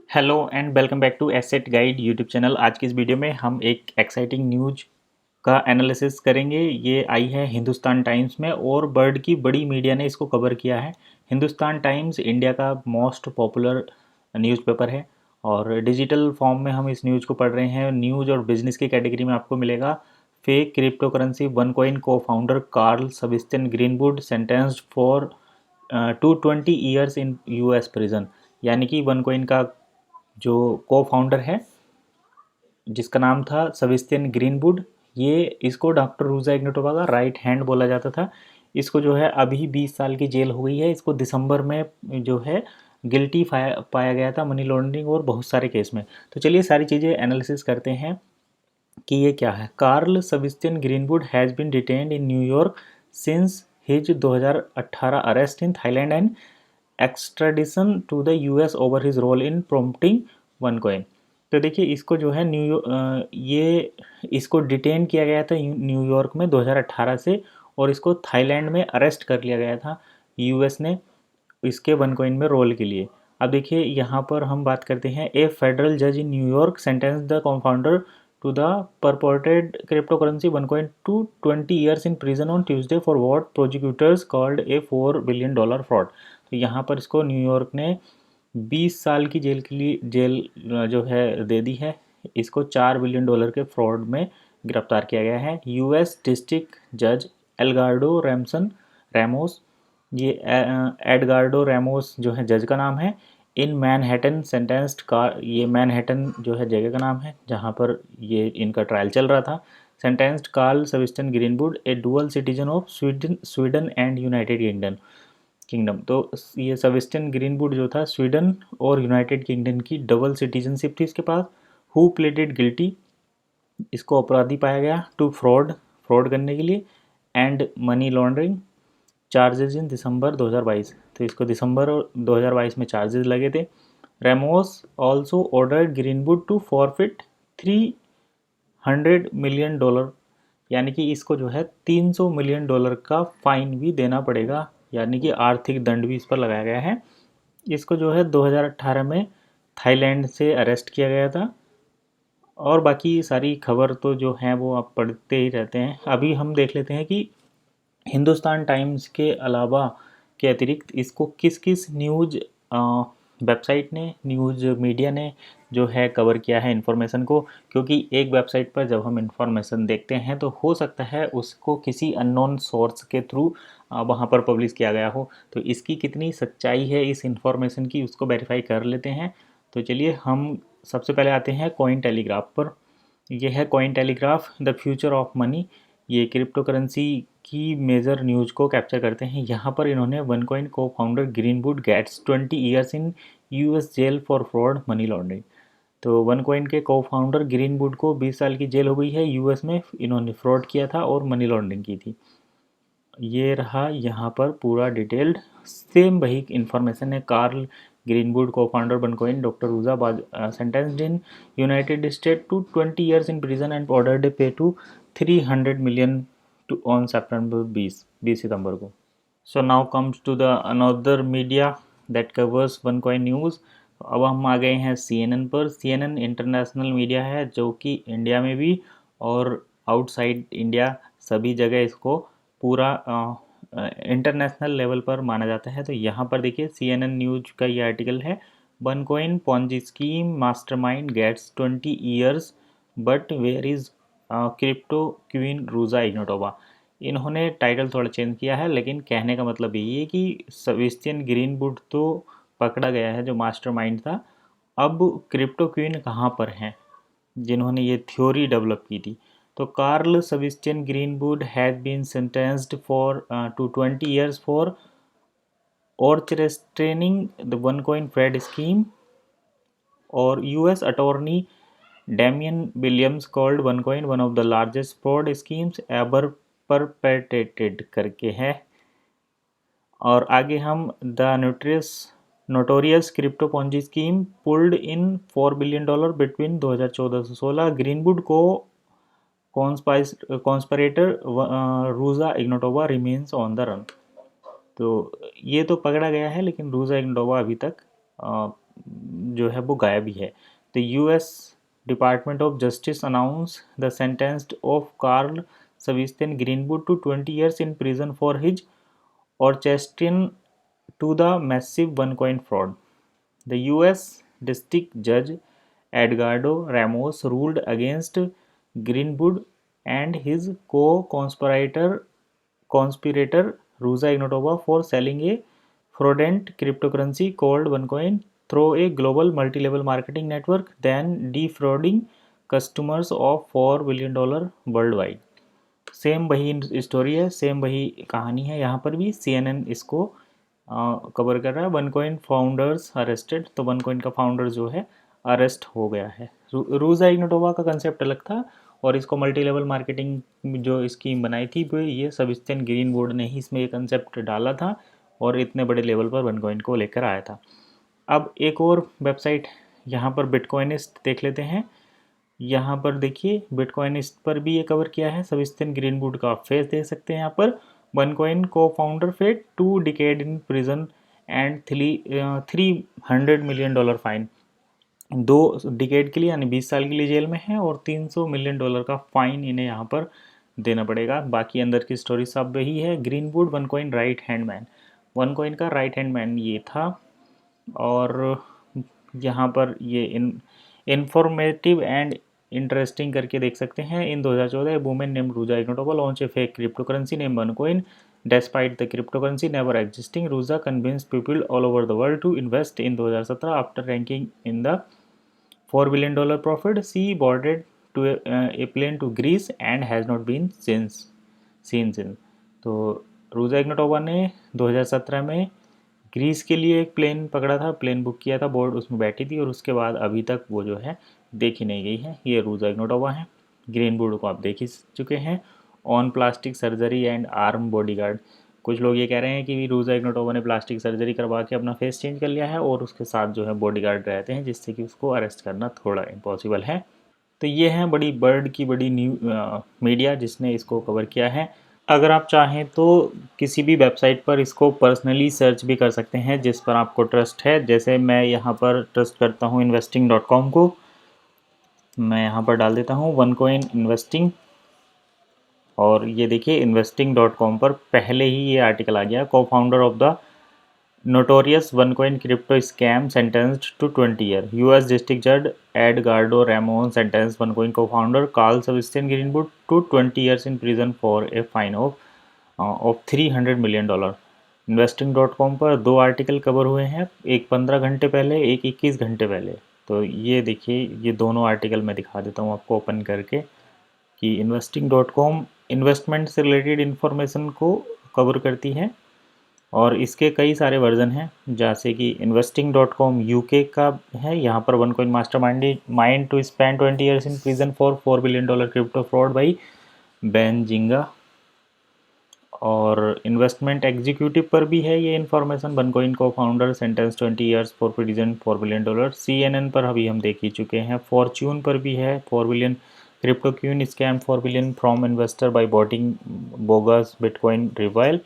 Hello and welcome back to asset guide YouTube channel. आज की इस वीडियो में हम एक एक्साइटिंग न्यूज का एनालिसिस करेंगे। ये आई है हिंदुस्तान टाइम्स में और वर्ल्ड की बड़ी मीडिया ने इसको कवर किया है। हिंदुस्तान टाइम्स इंडिया का मोस्ट पॉपुलर न्यूज़पेपर है और डिजिटल फॉर्म में हम इस न्यूज़ को पढ़ रहे हैं। न्यूज़ और बिजनेस की कैटेगरी में आपको मिलेगा। Fake crypto currency one coin cofounder Karl Sebastian Greenwood sentenced for 220 years in US prison. यानी कि वन कॉइन का जो को फाउंडर है जिसका नाम था सेबेस्टियन ग्रीनवुड, ये इसको डॉक्टर रूजा इग्नाटोवा का राइट हैंड बोला जाता था। इसको जो है अभी 20 साल की जेल हो गई है। इसको दिसंबर में जो है गिल्टी पाया गया था मनी लॉन्ड्रिंग और बहुत सारे केस में। तो चलिए सारी चीज़ें एनालिसिस करते हैं कि ये क्या है। Carl Sebastian Greenwood has been detained in New York since his 2018 arrest in Thailand and extradition to the US over his role in prompting one coin. तो देखिए इसको जो है ये इसको डिटेन किया गया था न्यूयॉर्क में 2018 से और इसको थाईलैंड में अरेस्ट कर लिया गया था यूएस ने इसके वन कॉइन में रोल के लिए। अब देखिए यहाँ पर हम बात करते हैं। ए फेडरल जज in New York sentence the cofounder to the purported cryptocurrency OneCoin to 20 years in prison on Tuesday for what prosecutors called a $4 billion fraud। तो यहाँ पर इसको न्यूयॉर्क ने 20 साल की जेल के लिए जेल जो है दे दी है। इसको $4 बिलियन के फ्रॉड में गिरफ्तार किया गया है। यूएस डिस्ट्रिक्ट जज एल्गार्डो रैमोस, ये एडगार्डो रैमोस जो है जज का नाम है। इन मैनहट्टन सेंटेंस्ड का, ये मैनहट्टन जो है जगह का नाम है जहाँ पर ये इनका ट्रायल चल रहा था। Sentenced Carl Sebastian Greenwood a dual citizen of Sweden and United Kingdom. तो ये सेबेस्टियन ग्रीनवुड जो था स्वीडन और यूनाइटेड किंगडम की डबल सिटीजनशिप थी इसके पास। हु प्लेडेड गिल्टी, इसको अपराधी पाया गया टू फ्रॉड करने के लिए and money laundering charges in December 2022। तो इसको दिसंबर 2022 में चार्जेस लगे थे। Ramos also ordered Greenwood to forfeit $300 million, यानी कि इसको जो है $300 मिलियन का फाइन भी देना पड़ेगा, यानी कि आर्थिक दंड भी इस पर लगाया गया है। इसको जो है 2018 में थाईलैंड से अरेस्ट किया गया था और बाकी सारी खबर तो जो है वो आप पढ़ते ही रहते हैं। अभी हम देख लेते हैं कि हिंदुस्तान टाइम्स के अलावा के अतिरिक्त इसको किस किस न्यूज़ वेबसाइट ने, न्यूज़ मीडिया ने जो है कवर किया है इन्फॉर्मेशन को। क्योंकि एक वेबसाइट पर जब हम इन्फॉर्मेशन देखते हैं तो हो सकता है उसको किसी अननोन सोर्स के थ्रू वहाँ पर पब्लिश किया गया हो। तो इसकी कितनी सच्चाई है इस इन्फॉर्मेशन की, उसको वेरीफाई कर लेते हैं। तो चलिए हम सबसे पहले आते हैं कॉइन टेलीग्राफ पर। यह है coin telegraph the future of money. ये क्रिप्टो करेंसी की मेजर न्यूज़ को कैप्चर करते हैं। यहाँ पर इन्होंने one coin cofounder Greenwood gets 20 years in US jail for fraud money laundering. तो वन कॉइन के को फाउंडर ग्रीनवुड को 20 साल की जेल हो गई है यूएस में। इन्होंने फ्रॉड किया था और मनी लॉन्ड्रिंग की थी। ये रहा यहाँ पर पूरा डिटेल्ड सेम वही इन्फॉर्मेशन है। Karl Greenwood cofounder OneCoin doctor Ruja sentenced in United State to 20 years in prison and ordered pay to 300 million to on September 20 सितंबर को। So now comes to the another media that covers one coin news. अब हम आ गए हैं CNN पर। CNN international media है जो कि इंडिया में भी और आउटसाइड इंडिया सभी जगह इसको पूरा इंटरनेशनल लेवल पर माना जाता है। तो यहाँ पर देखिए CNN न्यूज का ये आर्टिकल है। One coin Ponzi scheme mastermind gets 20 years but where is crypto queen Ruja Ignatova. इन्होंने टाइटल थोड़ा चेंज किया है लेकिन कहने का मतलब यही है कि सेबेस्टियन ग्रीनवुड तो पकड़ा गया है जो मास्टरमाइंड था। अब क्रिप्टो क्वीन कहाँ पर हैं जिन्होंने ये थ्योरी डेवलप की थी। तो Karl Sebastian Greenwood has been sentenced for to 20 years for orchestrating the one coin fraud scheme और US attorney Damian Williams called one coin one of the largest fraud schemes ever perpetrated करके है। और आगे हम the notorious crypto Ponzi scheme pulled in $4 billion between 2014 से 16। Greenwood coconspirator Ruja Ignatova remains on the run. तो ये तो पकड़ा गया है लेकिन रूजा इग्नाटोवा अभी तक जो है वो गायब ही है। The US department of justice announce the sentenced of Carl Sebastian Greenwood to 20 years in prison for his orchestration to the massive OneCoin fraud. The US District Judge Edgardo Ramos ruled against Greenwood and his conspirator Ruza Ignatova for selling a fraudulent cryptocurrency called OneCoin through a global multi-level marketing network, then defrauding customers of $4 billion worldwide. Same वही story है, same वही कहानी है। यहाँ पर भी CNN इसको cover कर रहा है। OneCoin फाउंडर्स अरेस्टेड, तो OneCoin का फाउंडर जो है अरेस्ट हो गया है। रूजा इग्नाटोवा का कंसेप्ट अलग था और इसको मल्टी लेवल मार्केटिंग जो स्कीम बनाई थी वो ये सेबेस्टियन ग्रीनवुड ने ही इसमें ये कंसेप्ट डाला था और इतने बड़े लेवल पर OneCoin को लेकर आया था। अब एक और वेबसाइट यहाँ पर बिटकॉइनिस्ट देख लेते हैं। यहाँ पर देखिए बिटकॉइनिस्ट पर भी ये कवर किया है। सेबेस्टियन ग्रीनवुड का फेस देख सकते हैं यहाँ पर। OneCoin को founder fed 2 decade in prison and $300 million fine. 2 decade के लिए यानी 20 साल के लिए जेल में है और $300 million का फाइन इन्हें यहाँ पर देना पड़ेगा। बाकी अंदर की स्टोरी सब वही है। Greenwood OneCoin right hand man, OneCoin का राइट हैंड मैन ये था। और यहाँ पर ये इंफॉर्मेटिव एंड इंटरेस्टिंग करके देख सकते हैं। In 2014 women name Ruja Ignatova launch a fake crypto currency name OneCoin despite the cryptocurrency never existing. Ruza convinced people all over the world to invest in 2017 after ranking in the $4 billion profit. She boarded to a plane to Greece and has not been seen since. तो Ruja इग्नाटोवा ने 2017 में Greece के लिए एक plane पकड़ा था, plane book किया था, बोर्ड उसमें बैठी थी और उसके बाद अभी तक वो जो है देखी नहीं गई है। ये रूजा इग्नाटोवा है। ग्रीनवुड को आप देख ही चुके हैं। On plastic surgery and arm bodyguard. कुछ लोग ये कह रहे हैं कि रूजा इग्नाटोवा ने प्लास्टिक सर्जरी करवा के अपना फेस चेंज कर लिया है और उसके साथ जो है बॉडीगार्ड रहते हैं जिससे कि उसको अरेस्ट करना थोड़ा इम्पॉसिबल है। तो ये है बड़ी बर्ड की बड़ी मीडिया जिसने इसको कवर किया है। अगर आप चाहें तो किसी भी वेबसाइट पर इसको पर्सनली सर्च भी कर सकते हैं जिस पर आपको ट्रस्ट है। जैसे मैं यहाँ पर ट्रस्ट करता हूँ investing.com को। मैं यहाँ पर डाल देता हूँ OneCoin इन्वेस्टिंग और ये देखिए investing.com पर पहले ही ये आर्टिकल आ गया। को founder of the notorious OneCoin crypto scam sentenced to 20 years. US District Judge Edgardo Ramos sentenced OneCoin co-founder Carl Sebastian Greenwood to 20 years in prison for a fine of $300 million. Investing.com पर 2 article cover हुए हैं, एक 15 घंटे पहले, एक 21 घंटे पहले। तो ये देखिए ये दोनों आर्टिकल मैं दिखा देता हूँ आपको ओपन करके कि investing.com इन्वेस्टमेंट से रिलेटेड इन्फॉर्मेशन को कवर करती है और इसके कई सारे वर्जन हैं। जैसे कि investing.com यूके का है। यहाँ पर OneCoin mastermind to spend 20 years in prison for $4 billion crypto fraud by Benzinga. और इन्वेस्टमेंट एग्जीक्यूटिव पर भी है ये इन्फॉर्मेशन। OneCoin को founder sentence 20 years for prison $4 billion। CNN पर अभी हम देख ही चुके हैं। फॉर्च्यून पर भी है 4 billion crypto queen scam 4 billion from investor by botting bogus bitcoin rival.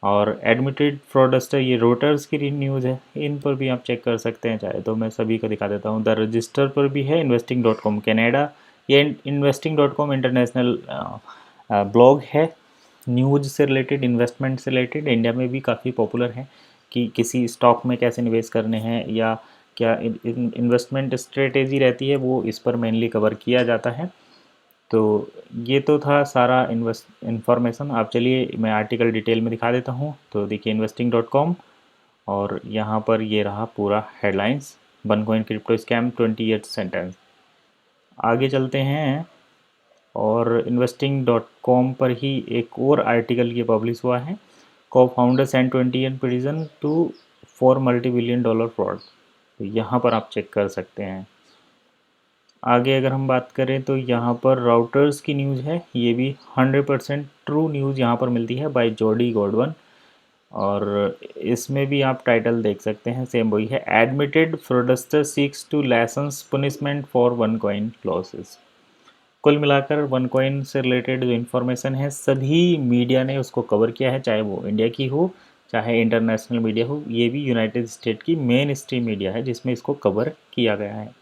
और एडमिटेड फ्रॉडस्टर ये रोटर्स की न्यूज़ है, इन पर भी आप चेक कर सकते हैं। चाहे तो मैं सभी को दिखा देता हूँ। द रजिस्टर पर भी है। investing.com कनाडा, ये investing.com इंटरनेशनल ब्लॉग है न्यूज़ से रिलेटेड, इन्वेस्टमेंट से रिलेटेड। इंडिया में भी काफ़ी पॉपुलर है कि किसी स्टॉक में कैसे निवेश करने हैं या क्या इन्वेस्टमेंट स्ट्रेटेजी रहती है, वो इस पर मेनली कवर किया जाता है। तो ये तो था सारा इन्फॉर्मेशन। आप चलिए मैं आर्टिकल डिटेल में दिखा देता हूँ। तो देखिए investing.com और यहाँ पर ये रहा पूरा headlines. OneCoin crypto scam 20 years sentence. आगे चलते हैं और investing.com पर ही एक और आर्टिकल ये पब्लिश हुआ है। Cofounder send 20 year prison to for $multi-billion fraud. तो यहाँ पर आप चेक कर सकते हैं। आगे अगर हम बात करें तो यहाँ पर राउटर्स की न्यूज़ है। ये भी 100% ट्रू न्यूज़ यहाँ पर मिलती है बाय जोडी गॉडवन। और इसमें भी आप टाइटल देख सकते हैं, सेम वही है। Admitted fraudster seeks to lessens punishment for OneCoin losses. कुल मिलाकर OneCoin से रिलेटेड जो इन्फॉर्मेशन है सभी मीडिया ने उसको कवर किया है, चाहे वो इंडिया की हो चाहे इंटरनेशनल मीडिया हो, ये भी यूनाइटेड स्टेट की मेन स्ट्रीम मीडिया है जिसमें इसको कवर किया गया है।